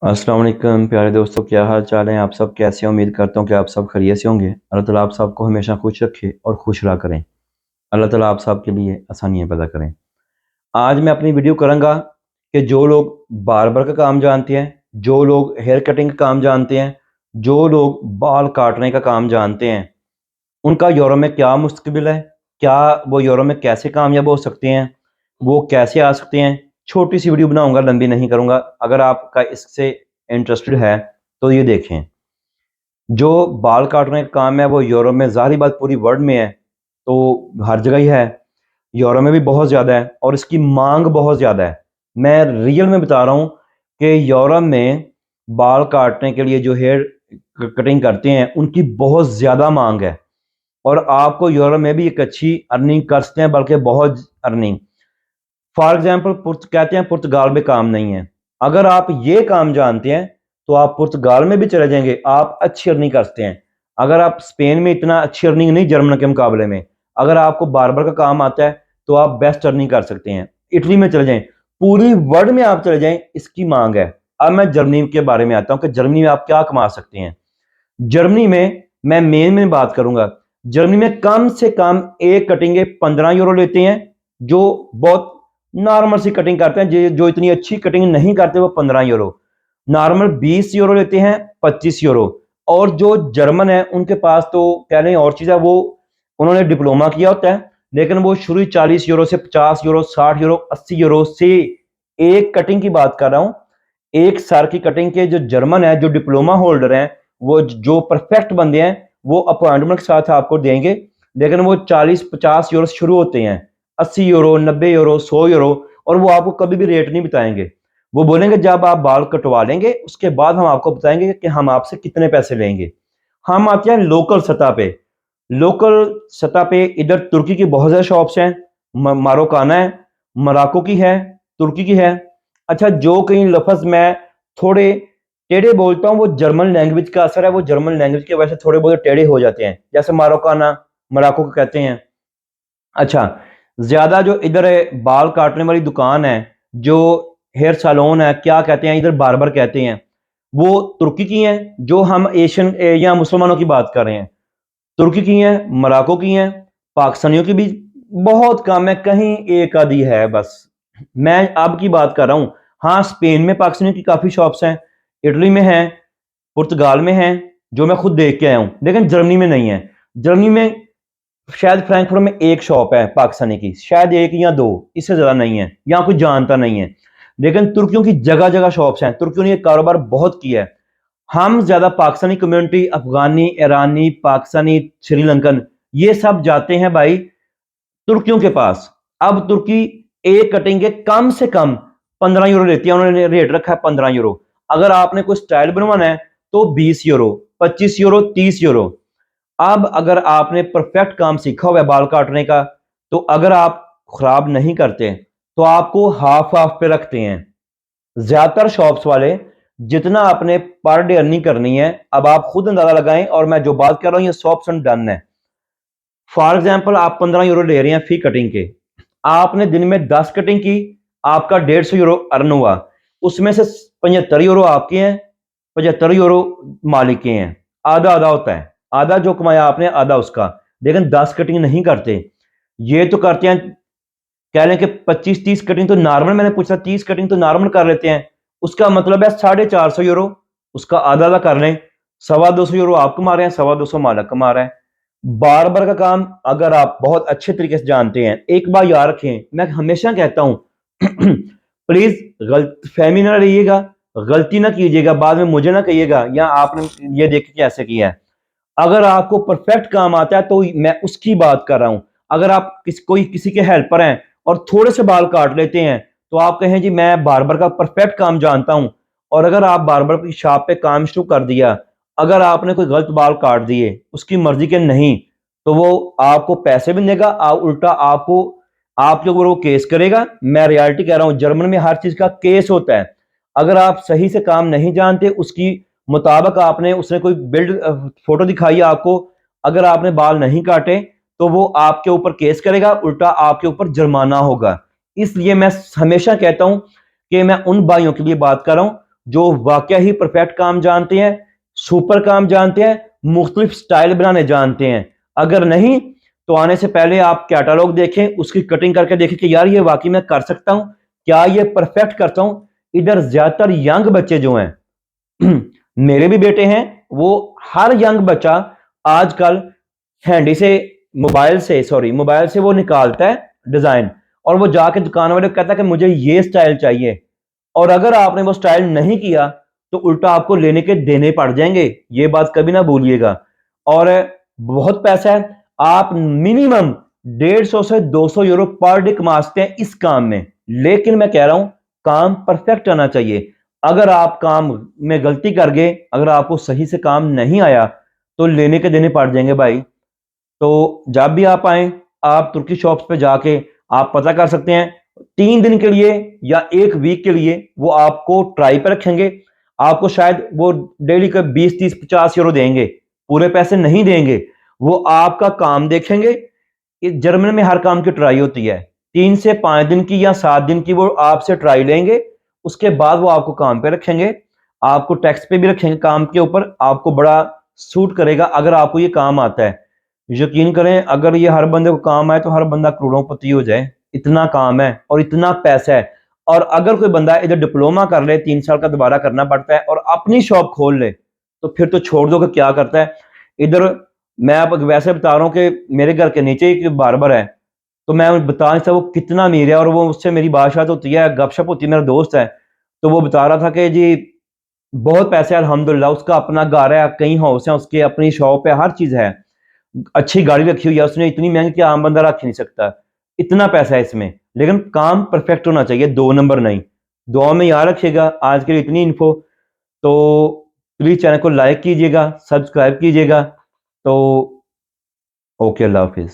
अस्सलाम वालेकुम प्यारे दोस्तों, क्या हाल चाल है। आप सब कैसे हैं? उम्मीद करता हूँ कि आप सब खैरियत से होंगे। अल्लाह ताला आप सबको हमेशा खुश रखे और खुश रहा करें। अल्लाह ताला आप सब के लिए आसानियाँ पैदा करें। आज मैं अपनी वीडियो करूँगा कि जो लोग बार्बर का काम जानते हैं, जो लोग हेयर कटिंग का काम जानते हैं, जो लोग बाल काटने का काम जानते हैं, उनका यूरोप में क्या मुस्तकबिल है, क्या वो यूरोप में कैसे कामयाब हो सकते हैं, वो कैसे आ सकते हैं। छोटी सी वीडियो बनाऊंगा, लंबी नहीं करूंगा। अगर आपका इससे इंटरेस्टेड है तो ये देखें। जो बाल काटने का काम है वो यूरोप में, ज़ाहिर बात पूरी वर्ल्ड में है, तो हर जगह ही है। यूरोप में भी बहुत ज़्यादा है और इसकी मांग बहुत ज़्यादा है। मैं रियल में बता रहा हूँ कि यूरोप में बाल काटने के लिए जो हेयर कटिंग करते हैं उनकी बहुत ज़्यादा मांग है और आपको यूरोप में भी एक अच्छी अर्निंग कर सकते हैं, बल्कि बहुत अर्निंग। फॉर एग्जाम्पल कहते हैं पुर्तगाल में काम नहीं है। अगर आप ये काम जानते हैं तो आप पुर्तगाल में भी चले जाएंगे, आप अच्छी अर्निंग कर सकते हैं। अगर आप स्पेन में इतना अच्छी अर्निंग नहीं जर्मन के मुकाबले में, अगर आपको बार्बर का काम आता है तो आप बेस्ट अर्निंग कर सकते हैं। इटली में चले जाएं, पूरी वर्ल्ड में आप चले जाएं, इसकी मांग है। अब मैं जर्मनी के बारे में आता हूँ कि जर्मनी में आप क्या कमा सकते हैं। जर्मनी में मैं मेन में बात करूंगा। जर्मनी में कम से कम एक कटिंग के 15 यूरो लेते हैं। जो बहुत नॉर्मल सी कटिंग करते हैं, जो इतनी अच्छी कटिंग नहीं करते, वो 15 यूरो। नॉर्मल 20 यूरो लेते हैं, 25 यूरो। और जो जर्मन है उनके पास तो कह रहे हैं और चीज़ है, वो उन्होंने डिप्लोमा किया होता है, लेकिन वो शुरू 40 यूरो से 50 यूरो, 60 यूरो, 80 यूरो से एक कटिंग की बात कर रहा हूँ। एक सर की कटिंग के जो जर्मन है, जो डिप्लोमा होल्डर हैं, वो जो परफेक्ट बंदे हैं, वो अपॉइंटमेंट के साथ आपको देंगे। लेकिन वो 40-50 यूरो से शुरू होते हैं, 80 यूरो, 90 यूरो, 100 यूरो। और वो आपको कभी भी रेट नहीं बताएंगे। वो बोलेंगे जब आप बाल कटवा लेंगे उसके बाद हम आपको बताएंगे कि हम आपसे कितने पैसे लेंगे। हम आते हैं लोकल सतह पे। लोकल सतह पे इधर तुर्की की बहुत ज़्यादा शॉप्स हैं, मारोकाना है, मोरक्को की है, तुर्की की है। अच्छा, जो कहीं लफ्ज़ मैं थोड़े टेढ़े बोलता हूँ, वो जर्मन लैंग्वेज का असर है। वो जर्मन लैंग्वेज की वजह से थोड़े बहुत टेढ़े हो जाते हैं, जैसे मारोकाना, मोरक्को को कहते हैं। अच्छा, ज़्यादा जो इधर बाल काटने वाली दुकान है, जो हेयर सैलून है, क्या कहते हैं इधर, बार्बर कहते हैं, वो तुर्की की हैं। जो हम एशियन या मुसलमानों की बात कर रहे हैं, तुर्की की हैं, मोरक्को की हैं। पाकिस्तानियों की भी बहुत कम है, कहीं एक आधी है बस। मैं अब की बात कर रहा हूँ। हाँ, स्पेन में पाकिस्तानियों की काफ़ी शॉप्स हैं, इटली में हैं, पुर्तगाल में हैं, जो मैं खुद देख के आया हूँ, लेकिन जर्मनी में नहीं है। जर्मनी में शायद फ्रैंकफर्ट में एक शॉप है पाकिस्तानी की, शायद एक या दो, इससे ज़्यादा नहीं है, यहाँ कोई जानता नहीं है। लेकिन तुर्कियों की जगह जगह शॉप्स हैं, तुर्कियों ने ये कारोबार बहुत किया है। हम ज़्यादा पाकिस्तानी कम्युनिटी, अफगानी, ईरानी, पाकिस्तानी, श्रीलंकन, ये सब जाते हैं भाई तुर्कियों के पास। अब तुर्की एक कटिंग के कम से कम 15 यूरो लेती है, उन्होंने रेट रखा है 15 यूरो। अगर आपने कोई स्टाइल बनवाना है तो 20 यूरो, 25 यूरो, 30 यूरो। अब अगर आपने परफेक्ट काम सीखा हुआ है बाल काटने का, तो अगर आप खराब नहीं करते तो आपको हाफ हाफ पे रखते हैं ज्यादातर शॉप्स वाले। जितना आपने पर डे अर्निंग करनी है, अब आप खुद अंदाजा लगाएं, और मैं जो बात कर रहा हूं ये 100% डन है। फॉर एग्जाम्पल, आप 15 यूरो ले रहे हैं फी कटिंग के, आपने दिन में 10 कटिंग की, आपका 150 यूरो अर्न हुआ। उसमें से 75 यूरो आपके हैं, 75 यूरो मालिक के हैं। आधा आधा होता है, आधा जो कमाया आपने आधा उसका। लेकिन 10 कटिंग नहीं करते, ये तो करते हैं, कह लें कि 25-30 कटिंग तो नॉर्मल, मैंने पूछा 30 कटिंग तो नॉर्मल कर लेते हैं। उसका मतलब है 450 यूरो, उसका आधा आधा कर लें, 250 यूरो आप कमा रहे हैं, 250 मालिक कमा रहा है। बार बार का काम अगर आप बहुत अच्छे तरीके से जानते हैं, एक बार याद रखें, मैं हमेशा कहता हूं प्लीज गलत फहमी ना रहिएगा, गलती ना कीजिएगा, बाद में मुझे ना कहिएगा या आपने ये देख के कैसे किया है। अगर आपको परफेक्ट काम आता है तो मैं उसकी बात कर रहा हूं। अगर आप कोई किसी के हेल्पर हैं और थोड़े से बाल काट लेते हैं, तो आप कहें जी मैं बार्बर का परफेक्ट काम जानता हूं। और अगर आप बार्बर की शॉप पे काम शुरू कर दिया, अगर आपने कोई गलत बाल काट दिए उसकी मर्जी के नहीं, तो वो आपको पैसे भी देगा, उल्टा आपको आपके ऊपर वो केस करेगा। मैं रियलिटी कह रहा हूं, जर्मन में हर चीज का केस होता है। अगर आप सही से काम नहीं जानते, उसकी मुताबिक आपने, उसने कोई बिल्ड फोटो दिखाई आपको, अगर आपने बाल नहीं काटे, तो वो आपके ऊपर केस करेगा, उल्टा आपके ऊपर जुर्माना होगा। इसलिए मैं हमेशा कहता हूं कि मैं उन भाइयों के लिए बात कर रहा हूं जो वाकया ही परफेक्ट काम जानते हैं, सुपर काम जानते हैं, मुख्तलिफ स्टाइल बनाने जानते हैं। अगर नहीं तो आने से पहले आप कैटलॉग देखें, उसकी कटिंग करके देखें कि यार ये वाकई मैं कर सकता हूं, क्या ये परफेक्ट करता हूं। इधर ज्यादातर यंग बच्चे जो हैं मेरे भी बेटे हैं, वो हर यंग बच्चा आजकल हैंडी से मोबाइल से वो निकालता है डिजाइन, और वो जाके दुकान वाले को कहता है कि मुझे ये स्टाइल चाहिए। और अगर आपने वो स्टाइल नहीं किया तो उल्टा आपको लेने के देने पड़ जाएंगे, ये बात कभी ना भूलिएगा। और बहुत पैसा है, आप मिनिमम 150 से 200 यूरो पर डे कमा सकते हैं इस काम में। लेकिन मैं कह रहा हूं काम परफेक्ट आना चाहिए। अगर आप काम में गलती कर गए, अगर आपको सही से काम नहीं आया तो लेने के देने पड़ जाएंगे भाई। तो जब भी आप आए, आप तुर्की शॉप्स पे जाके आप पता कर सकते हैं। 3 दिन के लिए या 1 वीक के लिए वो आपको ट्राई पे रखेंगे। आपको शायद वो डेली का 20, 30, 50 यूरो देंगे, पूरे पैसे नहीं देंगे। वो आपका काम देखेंगे। जर्मनी में हर काम की ट्राई होती है, 3 से 5 दिन की या 7 दिन की वो आपसे ट्राई लेंगे। उसके बाद वो आपको काम पे रखेंगे, आपको टैक्स पे भी रखेंगे काम के ऊपर। आपको बड़ा सूट करेगा अगर आपको ये काम आता है। यकीन करें, अगर ये हर बंदे को काम आए तो हर बंदा करोड़ोंपति हो जाए। इतना काम है और इतना पैसा है। और अगर कोई बंदा इधर डिप्लोमा कर ले, 3 साल का दोबारा करना पड़ता है, और अपनी शॉप खोल ले तो फिर तो छोड़ दो कि क्या करता है इधर। मैं आप वैसे बता रहा हूँ कि मेरे घर के नीचे एक बार्बर है, तो मैं बता नहीं सकता वो कितना अमीर है। और वो उससे मेरी बातचीत होती है, गपशप होती है, मेरा दोस्त है। तो वो बता रहा था कि जी बहुत पैसे है अल्हम्दुलिल्लाह, उसका अपना घर है, कई हाउस है उसके, अपनी शॉप है, हर चीज है, अच्छी गाड़ी रखी हुई है उसने, इतनी महंगी कि आम बंदा रख ही नहीं सकता। इतना पैसा है इसमें, लेकिन काम परफेक्ट होना चाहिए, 2 नंबर नहीं। दुआ में याद रखिएगा। आज के लिए इतनी इन्फो। तो प्लीज चैनल को लाइक कीजिएगा, सब्सक्राइब कीजिएगा। तो ओके, अल्लाह हाफिज।